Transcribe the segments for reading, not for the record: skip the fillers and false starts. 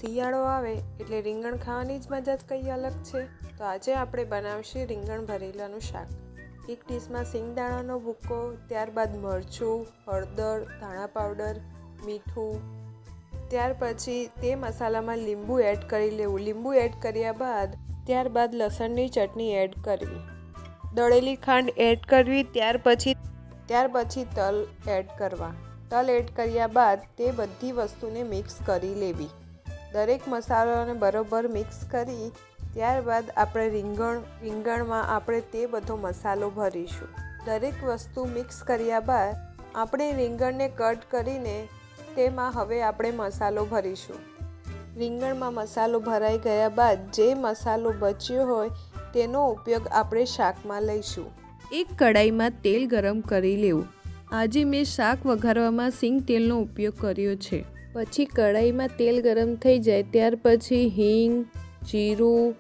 શિયાળો આવે એટલે રીંગણ ખાવાની જ મજા જ કંઈ અલગ છે। તો આજે આપણે બનાવશું રીંગણ ભરેલાનું શાક। એક ડીશમાં સિંગદાણાનો ભૂકો, ત્યારબાદ મરચું, હળદર, ધાણા પાવડર, મીઠું, ત્યાર પછી તે મસાલામાં લીંબુ એડ કરી લેવું। લીંબુ એડ કર્યા બાદ ત્યારબાદ લસણની ચટણી એડ કરવી, દળેલી ખાંડ એડ કરવી, ત્યાર પછી તલ એડ કરવા। તલ એડ કર્યા બાદ તે બધી વસ્તુને મિક્સ કરી લેવી। દરેક મસાલાને બરોબર મિક્સ કરી ત્યારબાદ આપણે રીંગણમાં આપણે તે બધો મસાલો ભરીશું। દરેક વસ્તુ મિક્સ કર્યા બાદ આપણે રીંગણને કટ કરીને તેમાં હવે આપણે મસાલો ભરીશું। રીંગણમાં મસાલો ભરાઈ ગયા બાદ જે મસાલો બચ્યો હોય તેનો ઉપયોગ આપણે શાકમાં લઈશું। એક કડાઈમાં તેલ ગરમ કરી લેવું। આજે મેં શાક વઘારવામાં સિંગ તેલનો ઉપયોગ કર્યો છે। પછી કડાઈમાં તેલ ગરમ થઈ જાય ત્યાર પછી હિંગ, જીરું,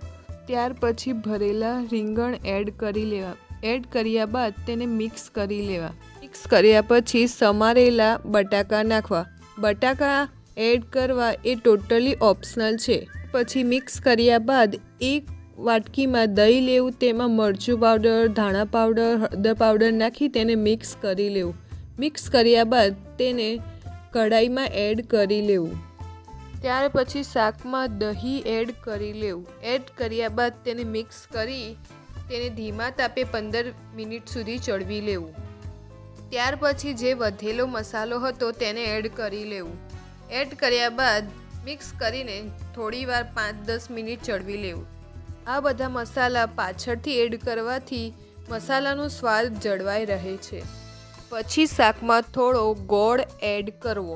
ત્યાર પછી ભરેલા રીંગણ એડ કરી લેવા। એડ કર્યા બાદ તેને મિક્સ કરી લેવા। મિક્સ કર્યા પછી સમારેલા બટાકા નાખવા। બટાકા એડ કરવા એ ટોટલી ઓપ્શનલ છે। પછી મિક્સ કર્યા બાદ એક વાટકીમાં દહીં લેવું, તેમાં મરચું પાવડર, ધાણા પાવડર, હળદર પાવડર નાખી તેને મિક્સ કરી લેવું। મિક્સ કર્યા બાદ તેને કઢાઈમાં એડ કરી લેવું। ત્યાર પછી શાકમાં દહીં એડ કરી લેવું। એડ કર્યા બાદ તેને મિક્સ કરી તેને ધીમા તાપે 15 મિનિટ સુધી ચડવી લેવું। ત્યાર પછી જે વધેલો મસાલો હતો તેને એડ કરી લેવું। એડ કર્યા બાદ મિક્સ કરીને થોડીવાર 5-10 મિનિટ ચડવી લેવું। આ બધા મસાલા પાછળથી એડ કરવાથી મસાલાનો સ્વાદ જળવાઈ રહે છે। પછી શાકમાં થોડો ગોળ એડ કરવો।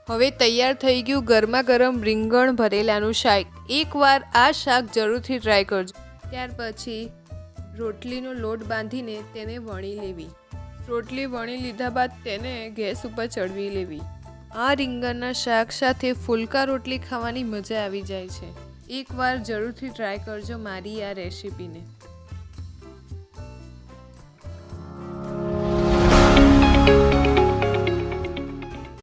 હવે તૈયાર થઈ ગયું ગરમા ગરમ રીંગણ ભરેલાનું શાક। એકવાર આ શાક જરૂરથી ટ્રાય કરજો। ત્યાર પછી રોટલીનો લોટ બાંધીને તેને વણી લેવી। રોટલી વણી લીધા બાદ તેને ગેસ ઉપર ચડવી લેવી। આ રીંગણના શાક સાથે ફુલકા રોટલી ખાવાની મજા આવી જાય છે। એકવાર જરૂરથી ટ્રાય કરજો મારી આ રેસીપીને।